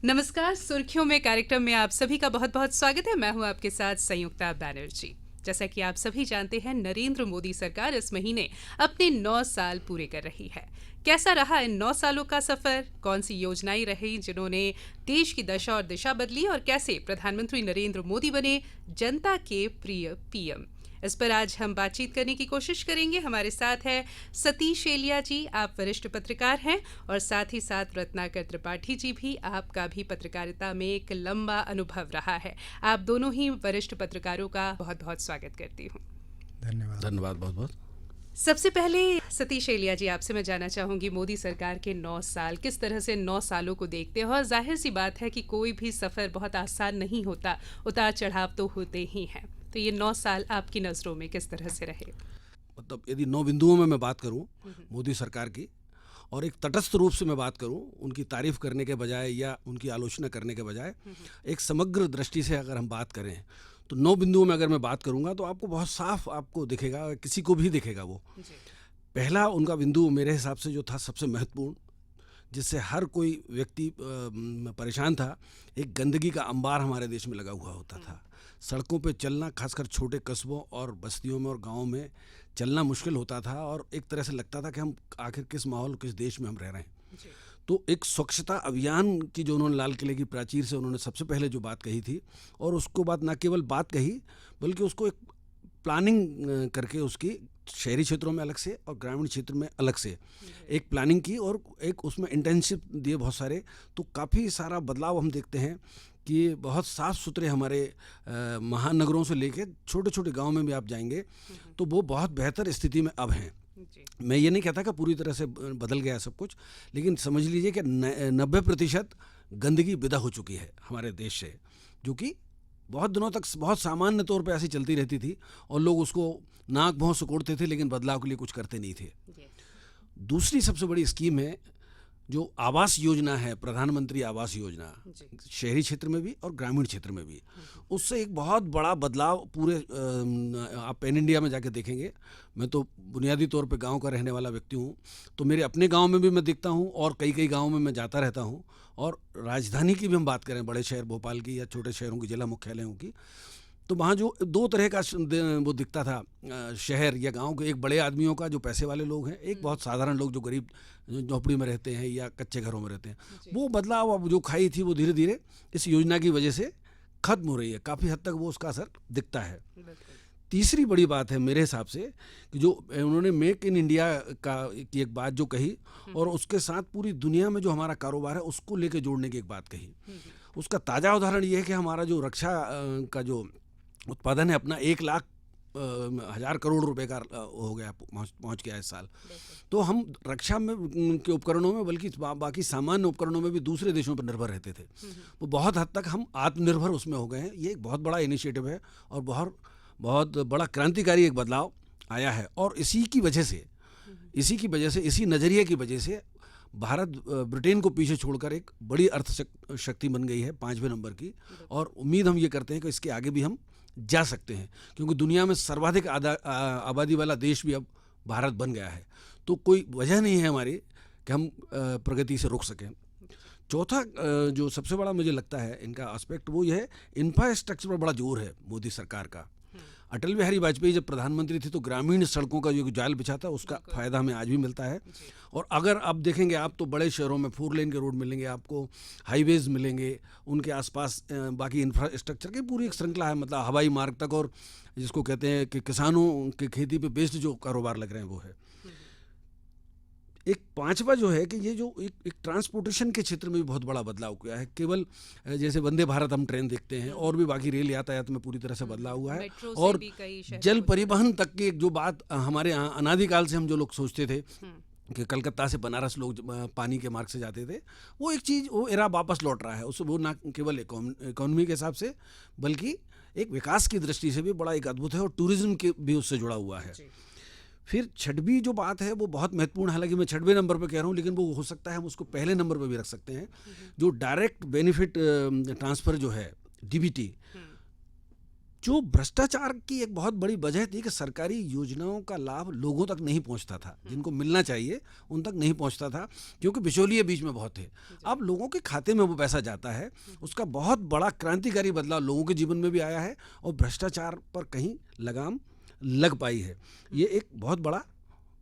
नमस्कार, सुर्खियों में कार्यक्रम में आप सभी का बहुत बहुत स्वागत है। मैं हूं आपके साथ संयुक्ता बैनर्जी। जैसा कि आप सभी जानते हैं, नरेंद्र मोदी सरकार इस महीने अपने 9 साल पूरे कर रही है। कैसा रहा इन 9 सालों का सफर? कौन सी योजनाएं रही जिन्होंने देश की दशा और दिशा बदली, और कैसे प्रधानमंत्री नरेंद्र मोदी बने जनता के प्रिय पीएम? इस पर आज हम बातचीत करने की कोशिश करेंगे। हमारे साथ है सतीश एलिया जी, आप वरिष्ठ पत्रकार हैं, और साथ ही साथ रत्नाकर त्रिपाठी जी भी, आपका भी पत्रकारिता में एक लंबा अनुभव रहा है। आप दोनों ही वरिष्ठ पत्रकारों का बहुत बहुत स्वागत करती हूँ। धन्यवाद। धन्यवाद बहुत बहुत। सबसे पहले सतीश एलिया जी, आपसे मैं जानना चाहूंगी, मोदी सरकार के 9 साल, किस तरह से 9 सालों को देखते हो? और जाहिर सी बात है कि कोई भी सफर बहुत आसान नहीं होता, उतार चढ़ाव तो होते ही हैं। तो ये 9 साल आपकी नज़रों में किस तरह से रहे? मतलब यदि 9 बिंदुओं में मैं बात करूं मोदी सरकार की, और एक तटस्थ रूप से मैं बात करूं, उनकी तारीफ करने के बजाय या उनकी आलोचना करने के बजाय एक समग्र दृष्टि से अगर हम बात करें, तो 9 बिंदुओं में अगर मैं बात करूंगा तो आपको बहुत साफ आपको दिखेगा, किसी को भी दिखेगा वो। पहला उनका बिंदु मेरे हिसाब से जो था सबसे महत्वपूर्ण, जिससे हर कोई व्यक्ति परेशान था, एक गंदगी का अंबार हमारे देश में लगा हुआ होता था। सड़कों पे चलना, खासकर छोटे कस्बों और बस्तियों में और गाँव में चलना मुश्किल होता था, और एक तरह से लगता था कि हम आखिर किस माहौल, किस देश में हम रह रहे हैं। तो एक स्वच्छता अभियान की जो उन्होंने लाल किले की प्राचीर से उन्होंने सबसे पहले जो बात कही थी, और उसको बात न केवल बात कही बल्कि उसको एक प्लानिंग करके उसकी शहरी क्षेत्रों में अलग से और ग्रामीण क्षेत्र में अलग से एक प्लानिंग की, और एक उसमें इंटर्नशिप दिए बहुत सारे। तो काफ़ी सारा बदलाव हम देखते हैं कि बहुत साफ़ सुथरे हमारे महानगरों से लेके छोटे छोटे गाँव में भी आप जाएंगे तो वो बहुत बेहतर स्थिति में अब हैं। मैं ये नहीं कहता कि पूरी तरह से बदल गया सब कुछ, लेकिन समझ लीजिए कि 90% गंदगी विदा हो चुकी है हमारे देश से, जो कि बहुत दिनों तक बहुत सामान्य तौर पे ऐसी चलती रहती थी, और लोग उसको नाक भौं सिकोड़ते थे, लेकिन बदलाव के लिए कुछ करते नहीं थे। दूसरी सबसे बड़ी स्कीम है जो आवास योजना है, प्रधानमंत्री आवास योजना, शहरी क्षेत्र में भी और ग्रामीण क्षेत्र में भी। उससे एक बहुत बड़ा बदलाव पूरे आप पैन इंडिया में जाके देखेंगे। मैं तो बुनियादी तौर पे गांव का रहने वाला व्यक्ति हूं, तो मेरे अपने गांव में भी मैं देखता हूं, और कई कई गांवों में मैं जाता रहता हूं। और राजधानी की भी हम बात करें, बड़े शहर भोपाल की या छोटे शहरों की जिला मुख्यालयों की, तो वहाँ जो दो तरह का वो दिखता था शहर या गांव के, एक बड़े आदमियों का जो पैसे वाले लोग हैं, एक बहुत साधारण लोग जो गरीब झोपड़ी में रहते हैं या कच्चे घरों में रहते हैं। वो बदलाव अब जो खाई थी वो धीरे धीरे इस योजना की वजह से खत्म हो रही है, काफ़ी हद तक वो उसका असर दिखता है। तीसरी बड़ी बात है मेरे हिसाब से कि जो उन्होंने मेक इन इंडिया की एक बात जो कही, और उसके साथ पूरी दुनिया में जो हमारा कारोबार है उसको लेके जोड़ने की एक बात कही। उसका ताज़ा उदाहरण ये है कि हमारा जो रक्षा का जो उत्पादन है अपना 1,00,000 करोड़ रुपए का हो गया, पहुंच गया इस साल। तो हम रक्षा में के उपकरणों में, बल्कि बाकी सामान्य उपकरणों में भी दूसरे देशों पर निर्भर रहते थे। वो बहुत हद तक हम आत्मनिर्भर उसमें हो गए हैं। ये एक बहुत बड़ा इनिशिएटिव है और बहुत बड़ा क्रांतिकारी एक बदलाव आया है। और इसी की वजह से इसी नज़रिए की वजह से भारत ब्रिटेन को पीछे छोड़कर एक बड़ी अर्थशक्ति बन गई है, 5वें नंबर की। और उम्मीद हम ये करते हैं कि इसके आगे भी हम जा सकते हैं, क्योंकि दुनिया में सर्वाधिक आबादी वाला देश भी अब भारत बन गया है। तो कोई वजह नहीं है हमारी कि हम प्रगति से रोक सकें। चौथा जो सबसे बड़ा मुझे लगता है इनका एस्पेक्ट, वो ये है, इंफ्रास्ट्रक्चर पर बड़ा जोर है मोदी सरकार का। अटल बिहारी वाजपेयी जब प्रधानमंत्री थे तो ग्रामीण सड़कों का जो जाल बिछा था, उसका फायदा हमें आज भी मिलता है। और अगर आप देखेंगे, आप तो बड़े शहरों में 4 लेन के रोड मिलेंगे, आपको हाईवेज मिलेंगे, उनके आसपास बाकी इंफ्रास्ट्रक्चर की पूरी एक श्रृंखला है, मतलब हवाई मार्ग तक, और जिसको कहते हैं कि किसानों के खेती पे बेस्ड जो कारोबार लग रहे हैं वो है। एक पांचवा जो है कि ये जो एक ट्रांसपोर्टेशन के क्षेत्र में भी बहुत बड़ा बदलाव किया है। केवल जैसे वंदे भारत हम ट्रेन देखते हैं, और भी बाकी रेल यातायात में पूरी तरह से बदलाव हुआ है। और जल परिवहन तक की एक जो बात हमारे यहाँ अनादिकाल से हम जो लोग सोचते थे कि कलकत्ता से बनारस लोग पानी के मार्ग से जाते थे, वो एक चीज़, वो एरा वापस लौट रहा है। उससे वो ना केवल इकोनॉमी के हिसाब से बल्कि एक विकास की दृष्टि से भी बड़ा एक अद्भुत है, और टूरिज्म के भी उससे जुड़ा हुआ है। फिर छठवीं जो बात है वो बहुत महत्वपूर्ण है, हालांकि मैं 6वें नंबर पर कह रहा हूँ, लेकिन वो हो सकता है हम उसको पहले नंबर पर भी रख सकते हैं। जो डायरेक्ट बेनिफिट ट्रांसफ़र जो है, डीबीटी, जो भ्रष्टाचार की एक बहुत बड़ी वजह थी कि सरकारी योजनाओं का लाभ लोगों तक नहीं पहुंचता था, जिनको मिलना चाहिए उन तक नहीं पहुंचता था, क्योंकि बिचौलिए बीच में बहुत थे। अब लोगों के खाते में वो पैसा जाता है, उसका बहुत बड़ा क्रांतिकारी बदलाव लोगों के जीवन में भी आया है और भ्रष्टाचार पर कहीं लगाम लग पाई है। ये एक बहुत बड़ा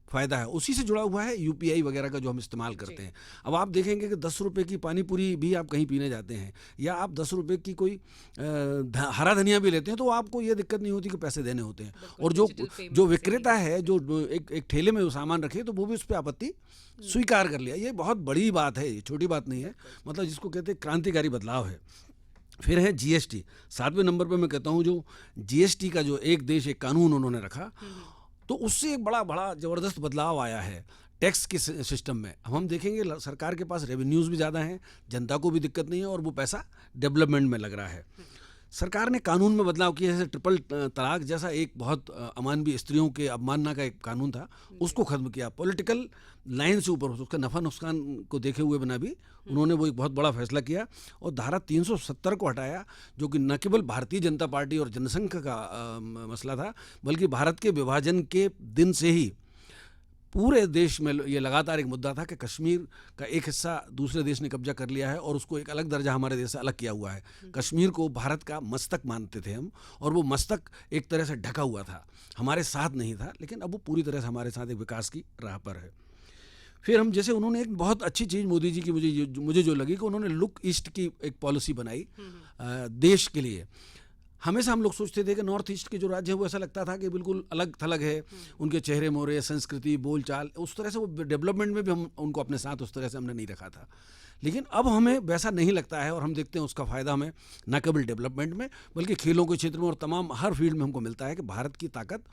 फ़ायदा है। उसी से जुड़ा हुआ है यूपीआई वगैरह का जो हम इस्तेमाल करते हैं। अब आप देखेंगे कि 10 रुपए की पानी पूरी भी आप कहीं पीने जाते हैं, या आप 10 रुपए की कोई हरा धनिया भी लेते हैं, तो आपको ये दिक्कत नहीं होती कि पैसे देने होते हैं। और जो विक्रेता है, जो एक ठेले में वो सामान रखे, तो वो भी उस पर आपत्ति स्वीकार कर लिया। ये बहुत बड़ी बात है, ये छोटी बात नहीं है। मतलब जिसको कहते हैं क्रांतिकारी बदलाव है। फिर है जीएसटी, 7वें नंबर पे मैं कहता हूँ। जो जीएसटी का जो एक देश एक कानून उन्होंने रखा, तो उससे एक बड़ा ज़बरदस्त बदलाव आया है टैक्स के सिस्टम में। अब हम देखेंगे सरकार के पास रेवेन्यूज़ भी ज़्यादा हैं, जनता को भी दिक्कत नहीं है, और वो पैसा डेवलपमेंट में लग रहा है। सरकार ने कानून में बदलाव किया, जैसे ट्रिपल तलाक जैसा एक बहुत अमानवीय स्त्रियों के अवमानना का एक कानून था, उसको ख़त्म किया। पॉलिटिकल लाइन से ऊपर उसका नफ़ा नुकसान को देखे हुए बिना भी उन्होंने वो एक बहुत बड़ा फैसला किया और धारा 370 को हटाया, जो कि न केवल भारतीय जनता पार्टी और जनसंघ का मसला था, बल्कि भारत के विभाजन के दिन से ही पूरे देश में ये लगातार एक मुद्दा था कि कश्मीर का एक हिस्सा दूसरे देश ने कब्जा कर लिया है और उसको एक अलग दर्जा हमारे देश से अलग किया हुआ है। कश्मीर को भारत का मस्तक मानते थे हम, और वो मस्तक एक तरह से ढका हुआ था, हमारे साथ नहीं था, लेकिन अब वो पूरी तरह से हमारे साथ एक विकास की राह पर है। फिर हम जैसे उन्होंने एक बहुत अच्छी चीज़ मोदी जी की मुझे जो लगी कि उन्होंने लुक ईस्ट की एक पॉलिसी बनाई देश के लिए। हमेशा हम लोग सोचते थे कि नॉर्थ ईस्ट के जो राज्य है वो ऐसा लगता था कि बिल्कुल अलग थलग है, उनके चेहरे मोहरे, संस्कृति, बोलचाल, उस तरह से वो डेवलपमेंट में भी हम उनको अपने साथ उस तरह से हमने नहीं रखा था। लेकिन अब हमें वैसा नहीं लगता है, और हम देखते हैं उसका फ़ायदा हमें न केवल डेवलपमेंट में बल्कि खेलों के क्षेत्र में और तमाम हर फील्ड में हमको मिलता है कि भारत की ताकत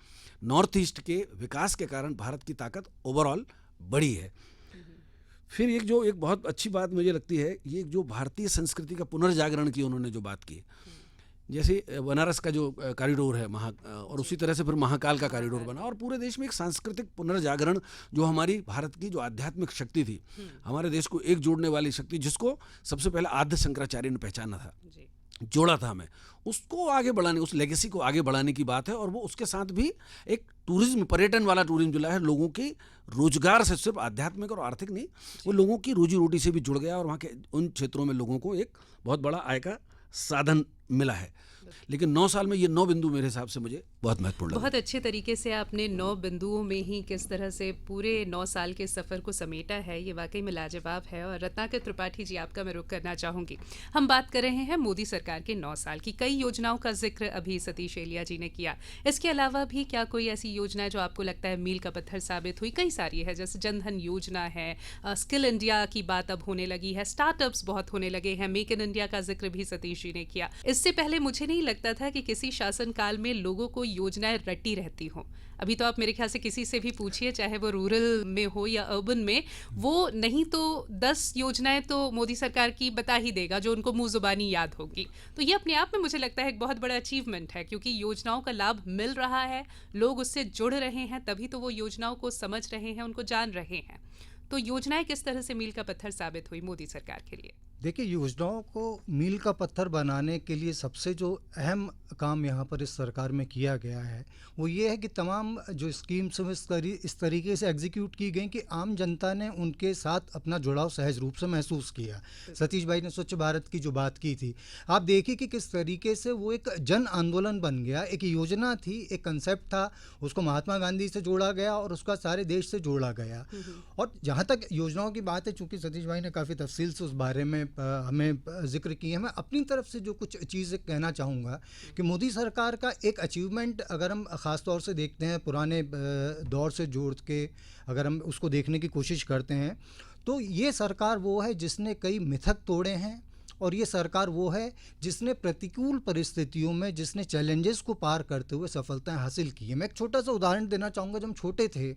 नॉर्थ ईस्ट के विकास के कारण भारत की ताकत ओवरऑल बड़ी है। फिर एक बहुत अच्छी बात मुझे लगती है, ये जो भारतीय संस्कृति का पुनर्जागरण की उन्होंने जो बात की, जैसे बनारस का जो कॉरिडोर है और उसी तरह से फिर महाकाल का कॉरिडोर बना, और पूरे देश में एक सांस्कृतिक पुनर्जागरण, जो हमारी भारत की जो आध्यात्मिक शक्ति थी, हमारे देश को एक जोड़ने वाली शक्ति, जिसको सबसे पहले आद्य शंकराचार्य ने पहचाना था, जोड़ा था हमें, उसको आगे बढ़ाने, उस लेगेसी को आगे बढ़ाने की बात है। और वो उसके साथ भी एक टूरिज्म, पर्यटन वाला टूरिज्म जुड़ा है, लोगों के रोजगार से, सिर्फ आध्यात्मिक और आर्थिक नहीं, वो लोगों की रोजी रोटी से भी जुड़ गया, और वहाँ के उन क्षेत्रों में लोगों को एक बहुत बड़ा आय का साधन मिला है। लेकिन 9 साल में ये 9 बिंदु मेरे हिसाब से मुझे बहुत महत्वपूर्ण लगा। बहुत अच्छे तरीके से आपने 9 बिंदुओं में ही किस तरह से पूरे 9 साल के सफ़र को समेटा है, ये वाकई में लाजवाब है। और रत्नाकर त्रिपाठी जी, आपका मैं रुख करना चाहूँगी। हम बात कर रहे हैं मोदी सरकार के 9 साल की, कई योजनाओं का जिक्र अभी सतीश एलिया जी ने किया। इसके अलावा भी क्या कोई ऐसी योजना है जो आपको लगता है मील का पत्थर साबित हुई? कई सारी है, जैसे जनधन योजना है, स्किल इंडिया की बात अब होने लगी है, स्टार्टअप्स बहुत होने लगे हैं, मेक इन इंडिया का जिक्र भी सतीश जी ने किया। इससे पहले मुझे नहीं लगता था कि किसी शासनकाल में लोगों को योजनाएं रटी रहती हों। अभी तो आप मेरे ख्याल से किसी से भी पूछिए, चाहे वो रूरल में हो या अर्बन में, वो नहीं तो 10 योजनाएं तो मोदी सरकार की बता ही देगा जो उनको मुंह जुबानी याद होगी। तो ये अपने आप में मुझे लगता है एक बहुत बड़ा अचीवमेंट है, क्योंकि योजनाओं का लाभ मिल रहा है, लोग उससे जुड़ रहे हैं, तभी तो वो योजनाओं को समझ रहे हैं, उनको जान रहे हैं। तो योजनाएं किस तरह से मील का पत्थर साबित हुई मोदी सरकार के लिए? देखिए, योजनाओं को मील का पत्थर बनाने के लिए सबसे जो अहम काम यहाँ पर इस सरकार में किया गया है वो ये है कि तमाम जो स्कीम्स इस तरीके से एग्जीक्यूट की गई कि आम जनता ने उनके साथ अपना जुड़ाव सहज रूप से महसूस किया। सतीश भाई ने स्वच्छ भारत की जो बात की थी, आप देखिए कि किस तरीके से वो एक जन आंदोलन बन गया। एक योजना थी, एक कंसेप्ट था, उसको महात्मा गांधी से जोड़ा गया और उसका सारे देश से जोड़ा गया। और जहाँ तक योजनाओं की बात है, चूँकि सतीश भाई ने काफ़ी तफसील से उस बारे में हमें जिक्र की है, मैं अपनी तरफ से जो कुछ चीज़ें कहना चाहूँगा कि मोदी सरकार का एक अचीवमेंट अगर हम ख़ास तौर से देखते हैं, पुराने दौर से जोड़ के अगर हम उसको देखने की कोशिश करते हैं, तो ये सरकार वो है जिसने कई मिथक तोड़े हैं, और ये सरकार वो है जिसने प्रतिकूल परिस्थितियों में, जिसने चैलेंजेस को पार करते हुए सफलताएं हासिल की है। मैं एक छोटा सा उदाहरण देना चाहूँगा। जब हम छोटे थे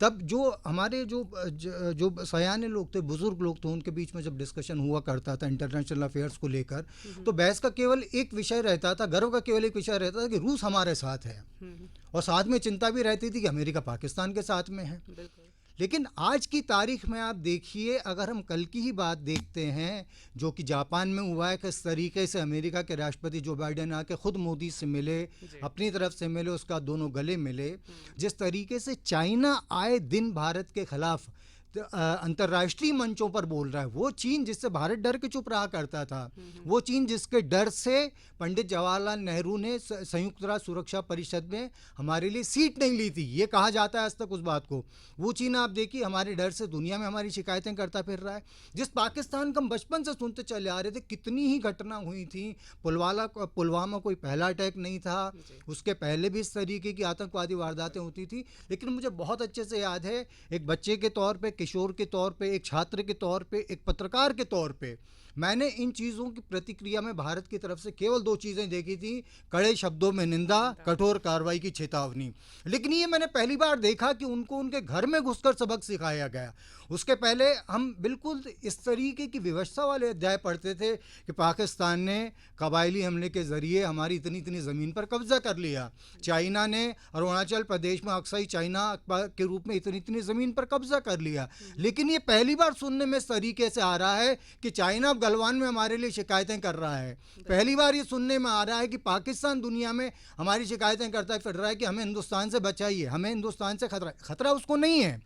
तब जो हमारे जो सयाने लोग थे, बुजुर्ग लोग थे, उनके बीच में जब डिस्कशन हुआ करता था इंटरनेशनल अफेयर्स को लेकर, तो बहस का केवल एक विषय रहता था, गर्व का केवल एक विषय रहता था कि रूस हमारे साथ है, और साथ में चिंता भी रहती थी कि अमेरिका पाकिस्तान के साथ में है। लेकिन आज की तारीख में आप देखिए, अगर हम कल की ही बात देखते हैं जो कि जापान में हुआ है, किस तरीके से अमेरिका के राष्ट्रपति जो बाइडेन आके खुद मोदी से मिले, अपनी तरफ से मिले, उसका दोनों गले मिले, जिस तरीके से चाइना आए दिन भारत के खिलाफ अंतर्राष्ट्रीय मंचों पर बोल रहा है, वो चीन जिससे भारत डर के चुप रहा करता था, वो चीन जिसके डर से पंडित जवाहरलाल नेहरू ने संयुक्त राष्ट्र सुरक्षा परिषद में हमारे लिए सीट नहीं ली थी, ये कहा जाता है आज तक उस बात को। वो चीन आप देखिए हमारे डर से दुनिया में हमारी शिकायतें करता फिर रहा है। जिस पाकिस्तान को हम बचपन से सुनते चले आ रहे थे, कितनी ही घटना हुई थी, पुलवामा कोई पहला अटैक नहीं था, उसके पहले भी इस तरीके की आतंकवादी वारदातें होती थी। लेकिन मुझे बहुत अच्छे से याद है, एक बच्चे के तौर पे, किशोर के तौर पे, एक छात्र के तौर पे, एक पत्रकार के तौर पे, मैंने इन चीज़ों की प्रतिक्रिया में भारत की तरफ से केवल 2 चीज़ें देखी थी, कड़े शब्दों में निंदा, कठोर कार्रवाई की चेतावनी। लेकिन ये मैंने पहली बार देखा कि उनको उनके घर में घुसकर सबक सिखाया गया। उसके पहले हम बिल्कुल इस तरीके की व्यवस्था वाले अध्याय पढ़ते थे कि पाकिस्तान ने कबायली हमले के ज़रिए हमारी इतनी इतनी ज़मीन पर कब्जा कर लिया, चाइना ने अरुणाचल प्रदेश में अक्साई चाइना के रूप में इतनी इतनी ज़मीन पर कब्जा कर लिया। लेकिन ये पहली बार सुनने में इस तरीके से आ रहा है कि चाइना गलवान में हमारे लिए शिकायतें कर रहा है। पहली बार ये सुनने में आ रहा है कि पाकिस्तान दुनिया में हमारी शिकायतें करता फिर रहा है कि हमें हिंदुस्तान से बचाइए, हमें हिंदुस्तान से खतरा उसको नहीं है।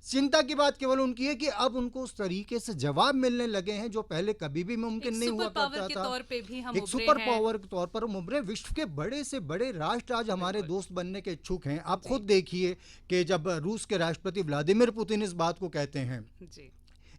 चिंता की बात केवल उनकी है कि अब उनको उस तरीके से जवाब मिलने लगे हैं जो पहले कभी भी मुमकिन नहीं हुआ करता था। एक सुपर पावर के तौर पर हम उभरे। विश्व के बड़े से बड़े राष्ट्र आज हमारे दोस्त बनने के इच्छुक हैं। आप खुद देखिए कि जब रूस के राष्ट्रपति व्लादिमीर पुतिन इस बात को कहते हैं,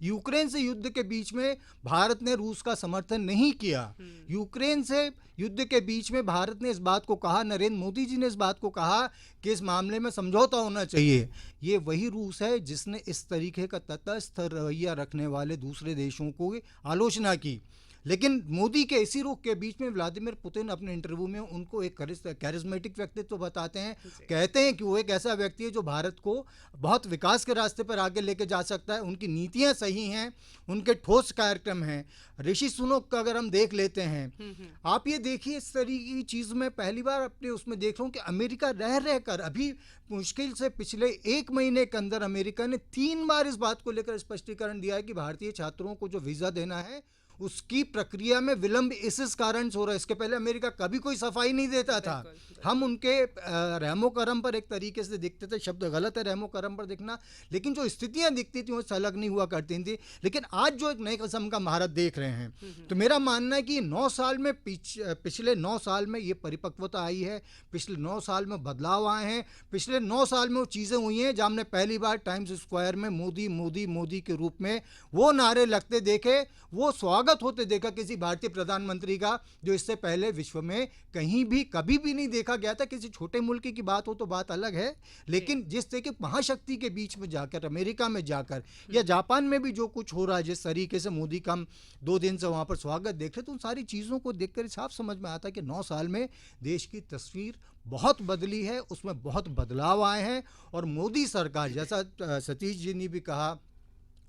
यूक्रेन से युद्ध के बीच में भारत ने रूस का समर्थन नहीं किया। यूक्रेन से युद्ध के बीच में भारत ने इस बात को कहा, नरेंद्र मोदी जी ने इस बात को कहा कि इस मामले में समझौता होना चाहिए। ये वही रूस है जिसने इस तरीके का तटस्थ रवैया रखने वाले दूसरे देशों को आलोचना की। लेकिन मोदी के इसी रुख के बीच में व्लादिमीर पुतिन अपने इंटरव्यू में उनको एक कैरिज्मेटिक व्यक्तित्व बताते हैं, कहते हैं कि वो एक ऐसा व्यक्ति है जो भारत को बहुत विकास के रास्ते पर आगे लेके जा सकता है। उनकी नीतियां सही हैं, उनके ठोस कार्यक्रम हैं। ऋषि सुनक का अगर हम देख लेते हैं, आप ये देखिए इस तरीके की चीज़ में पहली बार अपने उसमें देख रहा हूँ कि अमेरिका रह कर अभी मुश्किल से पिछले 1 महीने के अंदर अमेरिका ने 3 बार इस बात को लेकर स्पष्टीकरण दिया है कि भारतीय छात्रों को जो वीज़ा देना है उसकी प्रक्रिया में विलंब इस कारण से हो रहा है। इसके पहले अमेरिका कभी कोई सफाई नहीं देता था। हम उनके रहमो करम पर एक तरीके से दिखते थे, शब्द गलत है रहमो करम पर दिखना, लेकिन जो स्थितियां दिखती थी वो अलग नहीं हुआ करती थी। लेकिन आज जो एक नए किस्म का भारत देख रहे हैं, तो मेरा मानना है कि 9 साल में पिछले 9 साल में ये परिपक्वता आई है, पिछले 9 साल में बदलाव आए हैं, पिछले 9 साल में वो चीज़ें हुई हैं जहाँ हमने पहली बार टाइम्स स्क्वायर में मोदी मोदी मोदी के रूप में वो नारे लगते देखे, वो स्वागत होते देखा किसी भारतीय प्रधानमंत्री का, जो इससे पहले विश्व में कहीं भी कभी भी नहीं देखा गया था। किसी छोटे मुल्क की बात हो तो बात अलग है, लेकिन जिस तरह की महाशक्ति के बीच में जाकर, अमेरिका में जाकर या जापान में भी जो कुछ हो रहा है, जिस तरीके से मोदी का हम 2 दिन से वहाँ पर स्वागत देख रहे, तो उन सारी चीज़ों को देखकर साफ समझ में आता है कि 9 साल में देश की तस्वीर बहुत बदली है, उसमें बहुत बदलाव आए हैं। और मोदी सरकार, जैसा सतीश जी ने भी कहा,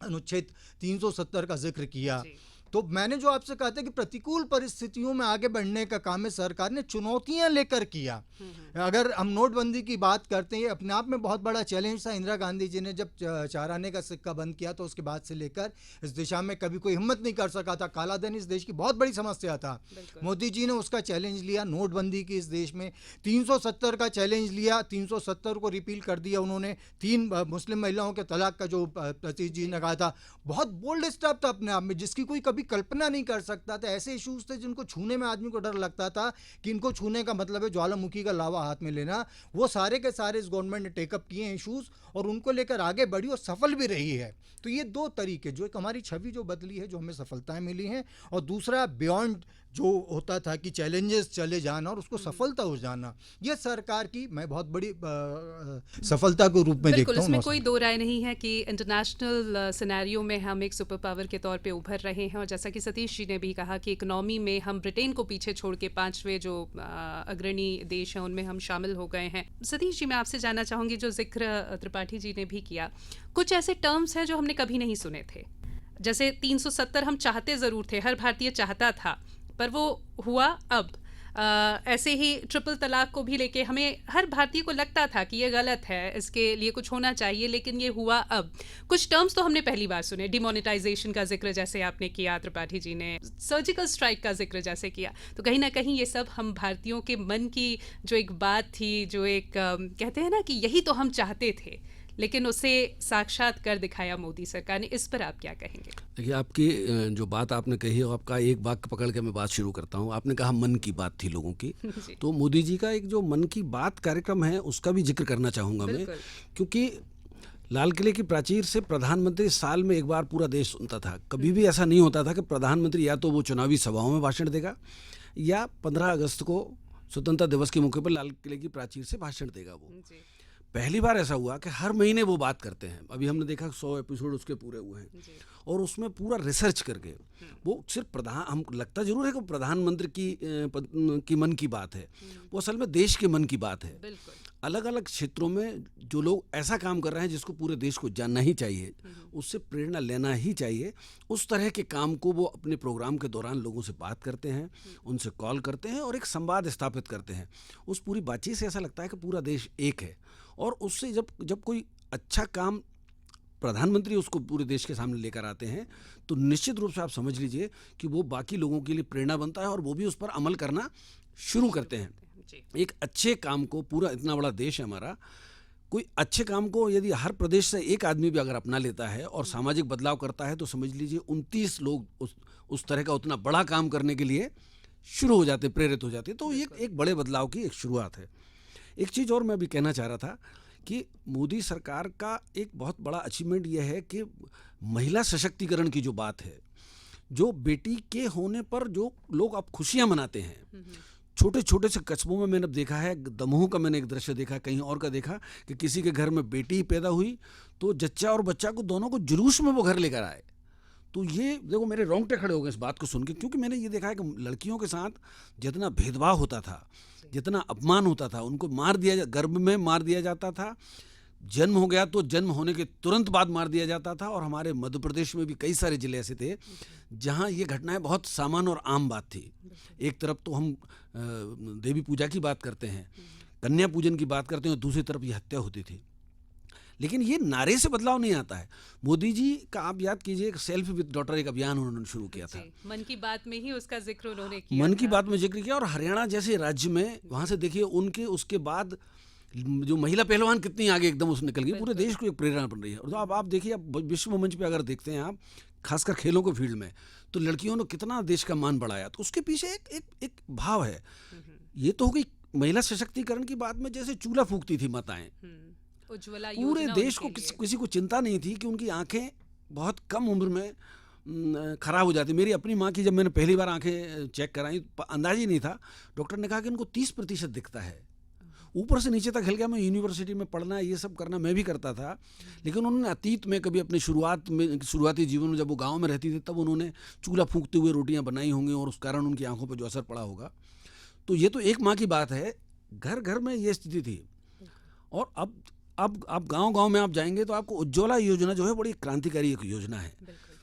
अनुच्छेद 370 का जिक्र किया, तो मैंने जो आपसे कहा था कि प्रतिकूल परिस्थितियों में आगे बढ़ने का काम है सरकार ने चुनौतियां लेकर किया। अगर हम नोटबंदी की बात करते हैं, अपने आप में बहुत बड़ा चैलेंज था। इंदिरा गांधी जी ने जब 4 आने का सिक्का बंद किया तो उसके बाद से लेकर इस दिशा में कभी कोई हिम्मत नहीं कर सका था। काला धन इस देश की बहुत बड़ी समस्या था। मोदी जी ने उसका चैलेंज लिया, नोटबंदी की इस देश में 370 का चैलेंज लिया, 370 को रिपील कर दिया उन्होंने। 3 मुस्लिम महिलाओं के तलाक का जो सतीश जी ने कहा था, बहुत बोल्ड स्टेप था अपने आप में, जिसकी कोई कभी कल्पना नहीं कर सकता था। ऐसे इश्यूज थे जिनको छूने में आदमी को डर लगता था कि इनको छूने का मतलब है ज्वालामुखी का लावा हाथ में लेना। वो सारे के सारे इस गवर्नमेंट ने टेकअप किए हैं इश्यूज, और उनको लेकर आगे बढ़ी और सफल भी रही है। तो ये 2 तरीके, जो एक हमारी छवि जो बदली है, जो हमें सफलताएं मिली हैं, और दूसरा बियॉन्ड जो होता था कि चैलेंजेस चले जाना और उसको सफलता हो जाना, ये सरकार की मैं बहुत बड़ी सफलता के रूप में देखता हूँ। इसमें कोई 2 राय नहीं है कि इंटरनेशनल सिनेरियो में हम एक सुपर पावर के तौर पे उभर रहे हैं। और जैसा कि सतीश जी ने भी कहा कि इकोनॉमी में हम ब्रिटेन को पीछे छोड़ के 5वें जो अग्रणी देश हैं उनमें हम शामिल हो गए हैं। सतीश जी, मैं आपसे जानना चाहूँगी, जो जिक्र त्रिपाठी जी ने भी किया, कुछ ऐसे टर्म्स हैं जो हमने कभी नहीं सुने थे। जैसे 370 हम चाहते ज़रूर थे, हर भारतीय चाहता था, पर वो हुआ अब। ऐसे ही ट्रिपल तलाक को भी लेके हमें हर भारतीय को लगता था कि ये गलत है, इसके लिए कुछ होना चाहिए, लेकिन ये हुआ अब। कुछ टर्म्स तो हमने पहली बार सुने, डिमोनेटाइजेशन का जिक्र जैसे आपने किया, त्रिपाठी जी ने सर्जिकल स्ट्राइक का जिक्र जैसे किया, तो कहीं ना कहीं ये सब हम भारतीयों के मन की जो एक बात थी, जो एक कहते हैं ना कि यही तो हम चाहते थे, लेकिन उसे साक्षात कर दिखाया मोदी सरकार ने। इस पर आप क्या कहेंगे? देखिए, आपकी जो बात आपने कही है, आपका एक वाक्य पकड़ के मैं बात शुरू करता हूँ। आपने कहा मन की बात थी लोगों की तो मोदी जी का एक जो मन की बात कार्यक्रम है उसका भी जिक्र करना चाहूँगा मैं, क्योंकि लाल किले की प्राचीर से प्रधानमंत्री साल में एक बार पूरा देश सुनता था। कभी भी ऐसा नहीं होता था कि प्रधानमंत्री या तो वो चुनावी सभाओं में भाषण देगा या 15 अगस्त को स्वतंत्रता दिवस के मौके पर लाल किले की प्राचीर से भाषण देगा। वो पहली बार ऐसा हुआ कि हर महीने वो बात करते हैं। अभी हमने देखा 100 एपिसोड उसके पूरे हुए हैं और उसमें पूरा रिसर्च करके वो सिर्फ हम लगता जरूर है कि प्रधानमंत्री की मन की बात है, वो असल में देश के मन की बात है। अलग अलग क्षेत्रों में जो लोग ऐसा काम कर रहे हैं जिसको पूरे देश को जानना ही चाहिए, उससे प्रेरणा लेना ही चाहिए, उस तरह के काम को वो अपने प्रोग्राम के दौरान लोगों से बात करते हैं, उनसे कॉल करते हैं और एक संवाद स्थापित करते हैं। उस पूरी बातचीत से ऐसा लगता है कि पूरा देश एक है और उससे जब कोई अच्छा काम प्रधानमंत्री उसको पूरे देश के सामने लेकर आते हैं तो निश्चित रूप से आप समझ लीजिए कि वो बाकी लोगों के लिए प्रेरणा बनता है और वो भी उस पर अमल करना शुरू करते हैं। एक अच्छे काम को, पूरा इतना बड़ा देश है हमारा, कोई अच्छे काम को यदि हर प्रदेश से एक आदमी भी अगर अपना लेता है और सामाजिक बदलाव करता है तो समझ लीजिए 29 लोग उस तरह का उतना बड़ा काम करने के लिए शुरू हो जाते, प्रेरित हो जाते। तो ये एक बड़े बदलाव की एक शुरुआत है। एक चीज़ और मैं भी कहना चाह रहा था कि मोदी सरकार का एक बहुत बड़ा अचीवमेंट यह है कि महिला सशक्तिकरण की जो बात है, जो बेटी के होने पर जो लोग अब खुशियां मनाते हैं, छोटे छोटे से कस्बों में मैंने देखा है, दमोह का मैंने एक दृश्य देखा, कहीं और का देखा कि किसी के घर में बेटी पैदा हुई तो जच्चा और बच्चा को दोनों को जुलूस में वो घर लेकर आए। तो ये देखो, मेरे रोंगटे खड़े हो गए इस बात को सुन के, क्योंकि मैंने ये देखा है कि लड़कियों के साथ जितना भेदभाव होता था, जितना अपमान होता था, उनको मार दिया, गर्भ में मार दिया जाता था, जन्म हो गया तो जन्म होने के तुरंत बाद मार दिया जाता था। और हमारे मध्य प्रदेश में भी कई सारे जिले ऐसे थे जहां ये घटनाएं बहुत सामान्य और आम बात थी। एक तरफ तो हम देवी पूजा की बात करते हैं, कन्या पूजन की बात करते हैं, और दूसरी तरफ ये हत्या होती थी। लेकिन ये नारे से बदलाव नहीं आता है। मोदी जी का आप याद कीजिए, एक सेल्फ विद डॉटर एक अभियान उन्होंने शुरू किया था, मन की बात में ही उसका जिक्र उन्होंने किया, मन की बात में जिक्र किया। और हरियाणा जैसे राज्य में, वहां से देखिए उनके उसके बाद जो महिला पहलवान कितनी आगे एकदम उस निकल गई, पूरे देश को एक प्रेरणा बन रही है। और तो आप देखिए, अब विश्व मंच पे अगर देखते हैं आप, खासकर खेलों के फील्ड में, तो लड़कियों ने कितना देश का मान बढ़ाया। तो उसके पीछे एक भाव है। ये तो हो गई महिला सशक्तिकरण की बात में, जैसे चूल्हा फूंकती थी माताएं, पूरे देश को किसी को चिंता नहीं थी कि उनकी आंखें बहुत कम उम्र में खराब हो जाती। मेरी अपनी माँ की जब मैंने पहली बार आंखें चेक कराई, अंदाज ही नहीं था। डॉक्टर ने कहा कि उनको 30% दिखता है, ऊपर से नीचे तक हिल गया। मैं यूनिवर्सिटी में पढ़ना, ये सब करना मैं भी करता था, लेकिन उन्होंने अतीत में कभी अपने शुरुआती जीवन में जब वो गाँव में रहती थी, तब उन्होंने चूल्हा फूंकते हुए रोटियाँ बनाई होंगी और उस कारण उनकी आंखों पर जो असर पड़ा होगा। तो ये तो एक माँ की बात है, घर घर में ये स्थिति थी। और अब आप गांव में आप जाएंगे तो आपको उज्ज्वला योजना जो है बड़ी क्रांतिकारी एक योजना है।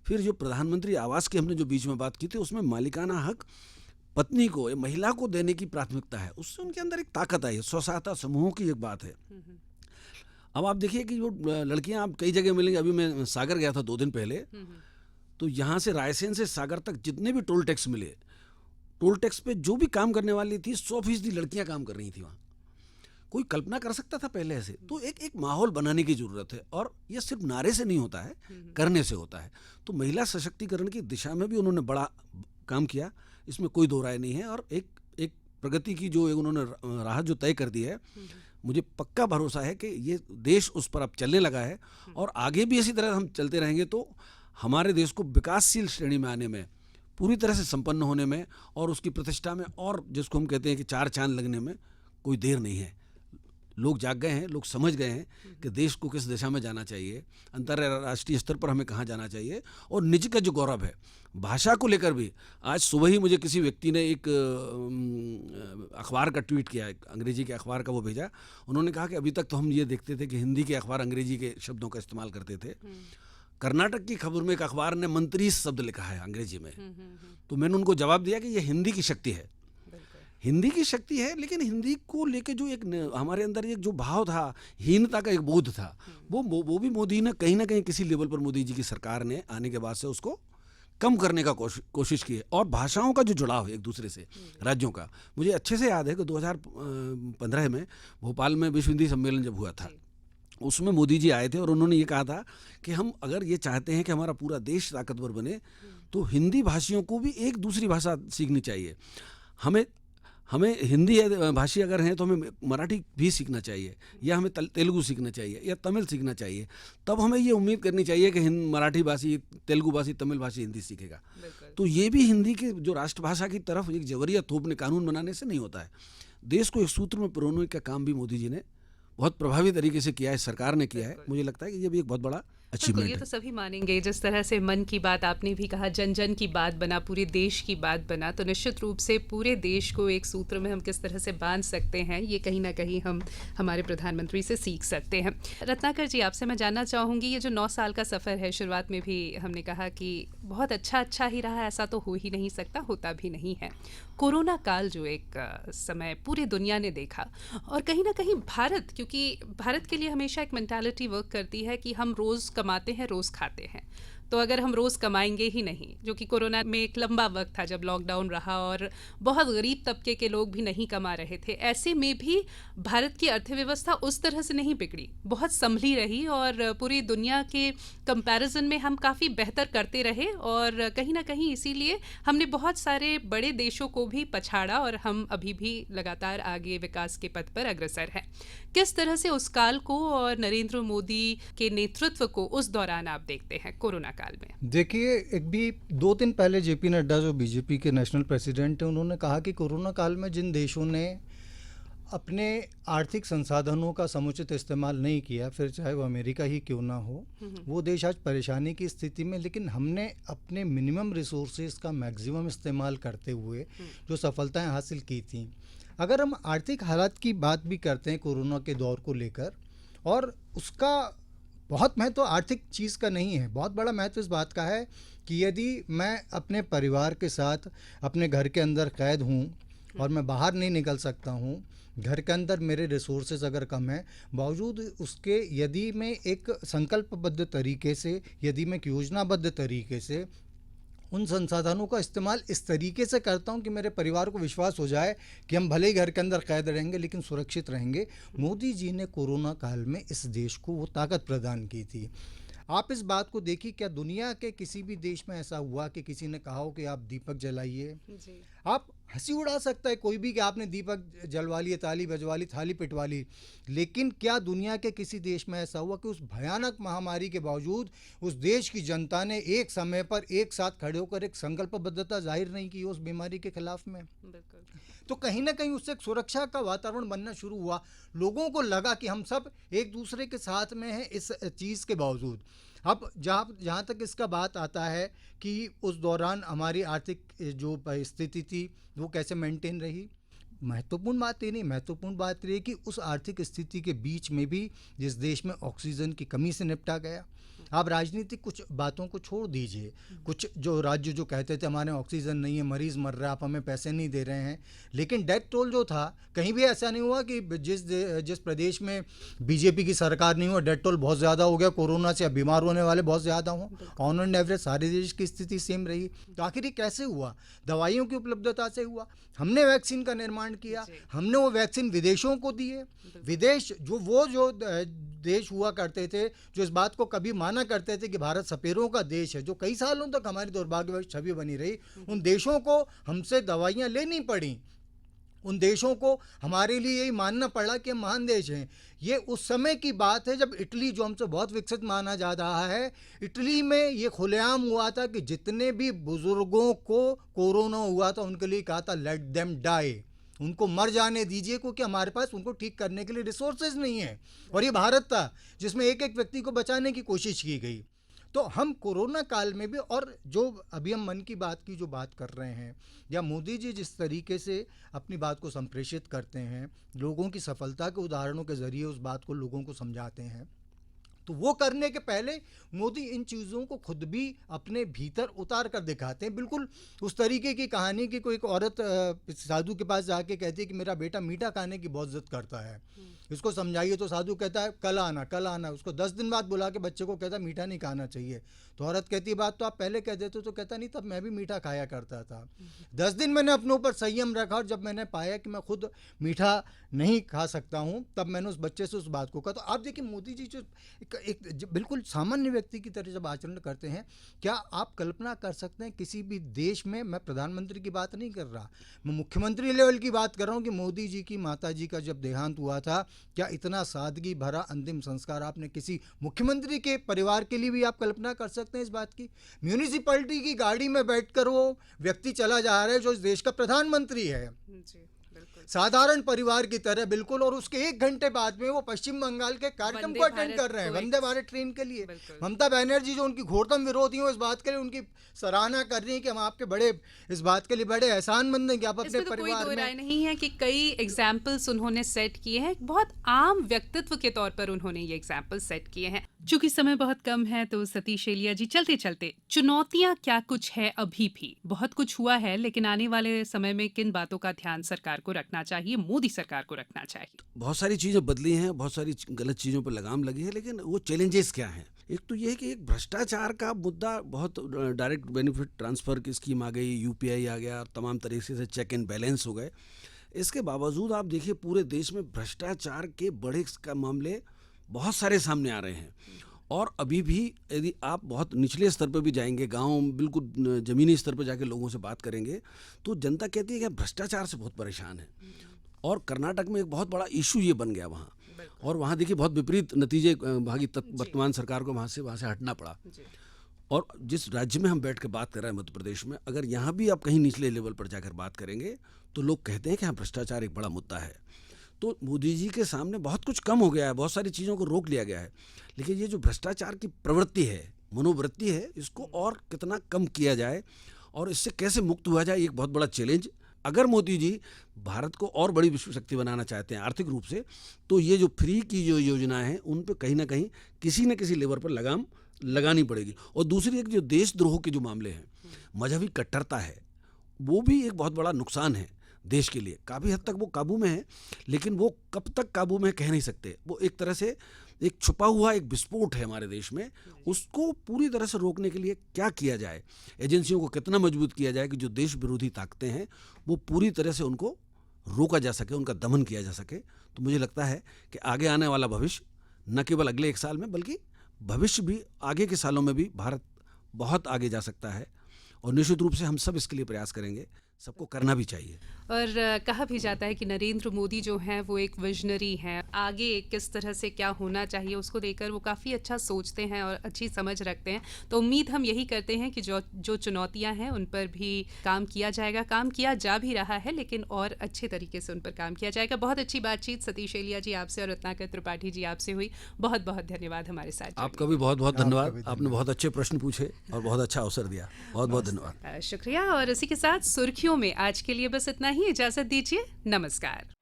फिर जो प्रधानमंत्री आवास की हमने जो बीच में बात की थी, उसमें मालिकाना हक पत्नी को, महिला को देने की प्राथमिकता है। उससे उनके अंदर एक ताकत आई है। स्वसहायता समूहों की एक बात है। अब आप देखिए कि जो लड़कियां आप कई जगह मिलेंगी। अभी मैं सागर गया था 2 दिन पहले, तो यहाँ से रायसेन से सागर तक जितने भी टोल टैक्स मिले, टोल टैक्स पे जो भी काम करने वाली थी 100% लड़कियां काम कर रही थी वहाँ। कोई कल्पना कर सकता था पहले ऐसे? तो एक माहौल बनाने की जरूरत है, और ये सिर्फ नारे से नहीं होता है, करने से होता है। तो महिला सशक्तिकरण की दिशा में भी उन्होंने बड़ा काम किया, इसमें कोई दो राय नहीं है। और एक प्रगति की जो उन्होंने राह जो तय कर दी है, मुझे पक्का भरोसा है कि ये देश उस पर अब चलने लगा है, और आगे भी इसी तरह हम चलते रहेंगे तो हमारे देश को विकासशील श्रेणी में आने में, पूरी तरह से संपन्न होने में, और उसकी प्रतिष्ठा में, और जिसको हम कहते हैं कि 4 चांद लगने में कोई देर नहीं है। लोग जाग गए हैं, लोग समझ गए हैं कि देश को किस दिशा में जाना चाहिए, अंतर्राष्ट्रीय स्तर पर हमें कहाँ जाना चाहिए। और निज का जो गौरव है, भाषा को लेकर भी, आज सुबह ही मुझे किसी व्यक्ति ने एक अखबार का ट्वीट किया, एक अंग्रेजी के अखबार का वो भेजा। उन्होंने कहा कि अभी तक तो हम ये देखते थे कि हिंदी के अखबार अंग्रेजी के शब्दों का इस्तेमाल करते थे। कर्नाटक की खबर में एक अखबार ने मंत्री शब्द लिखा है अंग्रेजी में। तो मैंने उनको जवाब दिया कि ये हिंदी की शक्ति है। हिंदी की शक्ति है, लेकिन हिंदी को लेके जो एक हमारे अंदर एक जो भाव था, हीनता का एक बोध था, वो भी मोदी ने कहीं ना कहीं किसी लेवल पर, मोदी जी की सरकार ने आने के बाद से उसको कम करने का कोशिश की है। और भाषाओं का जो जुड़ाव है एक दूसरे से, राज्यों का, मुझे अच्छे से याद है कि 2015 में भोपाल में विश्व हिंदी सम्मेलन जब हुआ था, उसमें मोदी जी आए थे और उन्होंने ये कहा था कि हम अगर ये चाहते हैं कि हमारा पूरा देश ताकतवर बने, तो हिंदी भाषियों को भी एक दूसरी भाषा सीखनी चाहिए। हमें हिंदी भाषी अगर हैं तो हमें मराठी भी सीखना चाहिए, या हमें तेलुगु सीखना चाहिए, या तमिल सीखना चाहिए। तब हमें ये उम्मीद करनी चाहिए कि मराठी भाषी, तेलुगु भाषी, तमिल भाषी हिंदी सीखेगा। तो ये भी हिंदी के जो राष्ट्रभाषा की तरफ एक जबरिया थोपने, कानून बनाने से नहीं होता है। देश को एक सूत्र में पिरोने का काम भी मोदी जी ने बहुत प्रभावी तरीके से किया है, सरकार ने किया है। मुझे लगता है कि ये भी एक बहुत बड़ा अचीवमेंट ये है। तो सभी मानेंगे। जिस तरह से मन की बात आपने भी कहा, जन जन की बात बना, पूरे देश की बात बना, तो निश्चित रूप से पूरे देश को एक सूत्र में हम किस तरह से बांध सकते हैं, ये कहीं ना कहीं हम हमारे प्रधानमंत्री से सीख सकते हैं। रत्नाकर जी, आपसे मैं जानना चाहूँगी, ये जो 9 साल का सफ़र है, शुरुआत में भी हमने कहा कि बहुत अच्छा ही रहा, ऐसा तो हो ही नहीं सकता, होता भी नहीं है। कोरोना काल जो एक समय पूरी दुनिया ने देखा, और कहीं ना कहीं भारत, क्योंकि भारत के लिए हमेशा एक मेंटालिटी वर्क करती है कि हम रोज़ कमाते हैं, रोज़ खाते हैं, तो अगर हम रोज़ कमाएंगे ही नहीं, जो कि कोरोना में एक लंबा वक्त था जब लॉकडाउन रहा और बहुत गरीब तबके के लोग भी नहीं कमा रहे थे, ऐसे में भी भारत की अर्थव्यवस्था उस तरह से नहीं बिगड़ी, बहुत संभली रही, और पूरी दुनिया के कंपैरिजन में हम काफ़ी बेहतर करते रहे, और कहीं ना कहीं इसीलिए हमने बहुत सारे बड़े देशों को भी पछाड़ा, और हम अभी भी लगातार आगे विकास के पथ पर अग्रसर हैं। किस तरह से उस काल को और नरेंद्र मोदी के नेतृत्व को उस दौरान आप देखते हैं कोरोना काल में? देखिए, एक भी 2 दिन पहले जेपी नड्डा जो बीजेपी के नेशनल प्रेसिडेंट हैं, उन्होंने कहा कि कोरोना काल में जिन देशों ने अपने आर्थिक संसाधनों का समुचित इस्तेमाल नहीं किया, फिर चाहे वो अमेरिका ही क्यों ना हो, वो देश आज परेशानी की स्थिति में, लेकिन हमने अपने मिनिमम रिसोर्सेज का मैक्सिमम इस्तेमाल करते हुए जो सफलताएं हासिल की थी। अगर हम आर्थिक हालात की बात भी करते हैं कोरोना के दौर को लेकर, और उसका बहुत महत्व आर्थिक चीज़ का नहीं है, बहुत बड़ा महत्व इस बात का है कि यदि मैं अपने परिवार के साथ अपने घर के अंदर कैद हूँ और मैं बाहर नहीं निकल सकता हूँ, घर के अंदर मेरे रिसोर्सेज अगर कम है, बावजूद उसके यदि मैं एक संकल्पबद्ध तरीके से, यदि मैं एक योजनाबद्ध तरीके से उन संसाधनों का इस्तेमाल इस तरीके से करता हूं कि मेरे परिवार को विश्वास हो जाए कि हम भले ही घर के अंदर कैद रहेंगे लेकिन सुरक्षित रहेंगे। मोदी जी ने कोरोना काल में इस देश को वो ताकत प्रदान की थी। आप इस बात को देखिए, क्या दुनिया के किसी भी देश में ऐसा हुआ कि किसी ने कहा हो कि आप दीपक जलाइए? आप हंसी उड़ा सकता है कोई भी कि आपने दीपक जलवा लिए, ताली बजवा ली, थाली पिटवा ली, लेकिन क्या दुनिया के किसी देश में ऐसा हुआ कि उस भयानक महामारी के बावजूद उस देश की जनता ने एक समय पर एक साथ खड़े होकर एक संकल्पबद्धता जाहिर नहीं की उस बीमारी के खिलाफ में? तो कहीं ना कहीं उससे एक सुरक्षा का वातावरण बनना शुरू हुआ। लोगों को लगा कि हम सब एक दूसरे के साथ में हैं इस चीज़ के बावजूद। अब जहाँ तक इसका बात आता है कि उस दौरान हमारी आर्थिक जो स्थिति थी वो कैसे मेंटेन रही, महत्वपूर्ण बात ये नहीं, महत्वपूर्ण बात ये कि उस आर्थिक स्थिति के बीच में भी जिस देश में ऑक्सीजन की कमी से निपटा गया। आप राजनीतिक कुछ बातों को छोड़ दीजिए, कुछ जो राज्य जो कहते थे हमारे ऑक्सीजन नहीं है, मरीज़ मर रहा है, आप हमें पैसे नहीं दे रहे हैं, लेकिन डेथ टोल जो था कहीं भी ऐसा नहीं हुआ कि जिस प्रदेश में बीजेपी की सरकार नहीं हुआ डेथ टोल बहुत ज़्यादा हो गया, कोरोना से बीमार होने वाले बहुत ज़्यादा हों। ऑन एंड एवरेज सारे देश की स्थिति सेम रही। तो आखिर ये कैसे हुआ? दवाइयों की उपलब्धता से हुआ। हमने वैक्सीन का निर्माण किया, हमने वो वैक्सीन विदेशों को दिए। विदेश जो देश हुआ करते थे, जो इस बात को कभी माना करते थे कि भारत सपेरों का देश है, जो कई सालों तक हमारी दुर्भाग्यवश छवि बनी रही, उन देशों को हमसे दवाइयाँ लेनी पड़ी। उन देशों को हमारे लिए यही मानना पड़ा कि हम महान देश हैं। ये उस समय की बात है जब इटली, जो हमसे बहुत विकसित माना जा रहा है, इटली में ये खुलेआम हुआ था कि जितने भी बुजुर्गों को कोरोना हुआ था उनके लिए कहा था लेट देम डाई, उनको मर जाने दीजिए, क्योंकि हमारे पास उनको ठीक करने के लिए रिसोर्सेज नहीं है। और ये भारत था जिसमें एक एक व्यक्ति को बचाने की कोशिश की गई। तो हम कोरोना काल में भी, और जो अभी हम मन की बात की जो बात कर रहे हैं, या मोदी जी जिस तरीके से अपनी बात को संप्रेषित करते हैं, लोगों की सफलता के उदाहरणों के ज़रिए उस बात को लोगों को समझाते हैं, तो वो करने के पहले मोदी इन चीज़ों को खुद भी अपने भीतर उतार कर दिखाते हैं। बिल्कुल उस तरीके की कहानी की कोई एक औरत साधु के पास जाके कहती है कि मेरा बेटा मीठा खाने की बहुत जिद करता है, इसको समझाइए। तो साधु कहता है कल आना कल आना। उसको 10 दिन बाद बुला के बच्चे को कहता है मीठा नहीं खाना चाहिए। तो औरत कहती है बात तो आप पहले कह देते। तो कहता नहीं, तब मैं भी मीठा खाया करता था। 10 दिन मैंने अपने ऊपर संयम रखा और जब मैंने पाया कि मैं खुद मीठा नहीं खा सकता हूँ तब मैंने उस बच्चे से उस बात को कहा। तो आप देखिए मोदी जी जो एक बिल्कुल सामान्य व्यक्ति की तरह जब आचरण करते हैं, क्या आप कल्पना कर सकते हैं किसी भी देश में, मैं प्रधानमंत्री की बात नहीं कर रहा, मैं मुख्यमंत्री लेवल की बात कर रहा हूँ, कि मोदी जी की माता जी का जब देहांत हुआ था, क्या इतना सादगी भरा अंतिम संस्कार आपने किसी मुख्यमंत्री के परिवार के लिए भी आप कल्पना कर सकते हैं इस बात की? म्यूनिसिपैलिटी की गाड़ी में बैठकर वो व्यक्ति चला जा रहा है जो इस देश का प्रधानमंत्री है, जी बिल्कुल। साधारण परिवार की तरह बिल्कुल, और उसके 1 घंटे बाद में वो पश्चिम बंगाल के कार्यक्रम को अटेंड कर रहे हैं, वंदे भारत ट्रेन के लिए। ममता बनर्जी जो उनकी घोरतम विरोधी हो, इस बात के लिए उनकी सराहना कर रही है कि हम आपके बड़े इस बात के लिए बड़े एहसानमंद हैं कि आप अपने इसमें तो कोई परिवार दो राय में। नहीं है कि कई एग्जाम्पल्स उन्होंने सेट किए हैं, बहुत आम व्यक्तित्व के तौर पर उन्होंने ये एग्जाम्पल सेट किए हैं। चूंकि समय बहुत कम है तो सतीश एलिया जी, चलते चलते चुनौतियां क्या कुछ है? अभी भी बहुत कुछ हुआ है, लेकिन आने वाले समय में किन बातों का ध्यान सरकार को रखना चाहिए, मोदी सरकार को रखना चाहिए? बहुत सारी चीज़ें बदली हैं, बहुत सारी गलत चीज़ों पर लगाम लगी है, लेकिन वो चैलेंजेस क्या हैं? एक तो ये है कि एक भ्रष्टाचार का मुद्दा, बहुत डायरेक्ट बेनिफिट ट्रांसफ़र की स्कीम आ गई, यूपीआई आ गया, तमाम तरीके से चेक एंड बैलेंस हो गए। इसके बावजूद आप देखिए पूरे देश में भ्रष्टाचार के बड़े का मामले बहुत सारे सामने आ रहे हैं। और अभी भी यदि आप बहुत निचले स्तर पर भी जाएंगे, गांव बिल्कुल ज़मीनी स्तर पर जाके लोगों से बात करेंगे, तो जनता कहती है कि भ्रष्टाचार से बहुत परेशान है। और कर्नाटक में एक बहुत बड़ा इशू ये बन गया वहाँ, और वहाँ देखिए बहुत विपरीत नतीजे भागी वर्तमान सरकार को वहाँ से हटना पड़ा। और जिस राज्य में हम बैठ के बात कर रहे हैं, मध्य प्रदेश में, अगर यहाँ भी आप कहीं निचले लेवल पर जाकर बात करेंगे तो लोग कहते हैं कि हाँ, भ्रष्टाचार एक बड़ा मुद्दा है। तो मोदी जी के सामने बहुत कुछ कम हो गया है, बहुत सारी चीज़ों को रोक लिया गया है, लेकिन ये जो भ्रष्टाचार की प्रवृत्ति है, मनोवृत्ति है, इसको और कितना कम किया जाए और इससे कैसे मुक्त हुआ जाए, एक बहुत बड़ा चैलेंज। अगर मोदी जी भारत को और बड़ी विश्व शक्ति बनाना चाहते हैं आर्थिक रूप से, तो ये जो फ्री की जो योजना है उन पे कहीं ना कहीं किसी न किसी लेवल पर लगाम लगानी पड़ेगी। और दूसरी एक जो देशद्रोह के जो मामले हैं, मजहबी कट्टरता है, वो भी एक बहुत बड़ा नुकसान है देश के लिए। काफ़ी हद तक वो काबू में है, लेकिन वो कब तक काबू में कह नहीं सकते। वो एक तरह से एक छुपा हुआ एक विस्फोट है हमारे देश में, उसको पूरी तरह से रोकने के लिए क्या किया जाए, एजेंसियों को कितना मजबूत किया जाए कि जो देश विरोधी ताकतें हैं वो पूरी तरह से उनको रोका जा सके, उनका दमन किया जा सके। तो मुझे लगता है कि आगे आने वाला भविष्य, न केवल अगले 1 साल में बल्कि भविष्य भी, आगे के सालों में भी भारत बहुत आगे जा सकता है। और निश्चित रूप से हम सब इसके लिए प्रयास करेंगे, सबको करना भी चाहिए। और कहा भी जाता है कि नरेंद्र मोदी जो हैं वो एक विजनरी हैं, आगे किस तरह से क्या होना चाहिए उसको लेकर वो काफ़ी अच्छा सोचते हैं और अच्छी समझ रखते हैं। तो उम्मीद हम यही करते हैं कि जो चुनौतियां हैं उन पर भी काम किया जाएगा, काम किया जा भी रहा है, लेकिन और अच्छे तरीके से उन पर काम किया जाएगा। बहुत अच्छी बातचीत सतीश एलिया जी आपसे और रत्नाकर त्रिपाठी जी आपसे हुई। बहुत बहुत धन्यवाद हमारे साथ। आपका भी बहुत बहुत धन्यवाद, आपने बहुत अच्छे प्रश्न पूछे और बहुत अच्छा अवसर दिया, बहुत बहुत धन्यवाद। शुक्रिया। और इसी के साथ सुर्खियों में आज के लिए बस इतना ही, इजाजत दीजिए, नमस्कार।